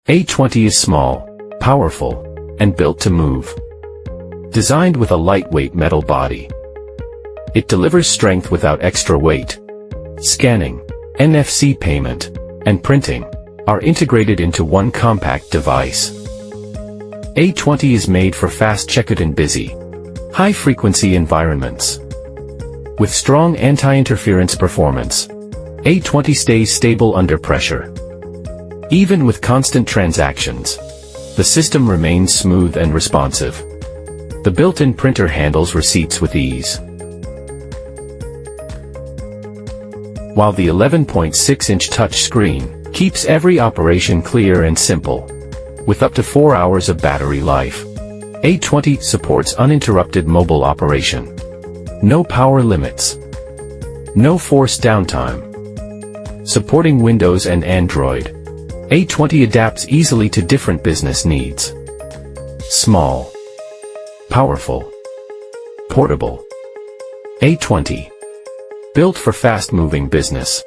A20 is small, powerful, and built to move. Designed with a lightweight metal body, it delivers strength without extra weight. Scanning, NFC payment, and printing are integrated into one compact device. A20 is made for fast checkout in busy, high-frequency environments. With strong anti-interference performance, A20 stays stable under pressure. Even with constant transactions, the system remains smooth and responsive. The built-in printer handles receipts with ease, while the 11.6-inch touchscreen keeps every operation clear and simple. With up to 4 hours of battery life, A20 supports uninterrupted mobile operation. No power limits. No forced downtime. Supporting Windows and Android, A20 adapts easily to different business needs. Small, powerful, portable. A20. Built for fast-moving business.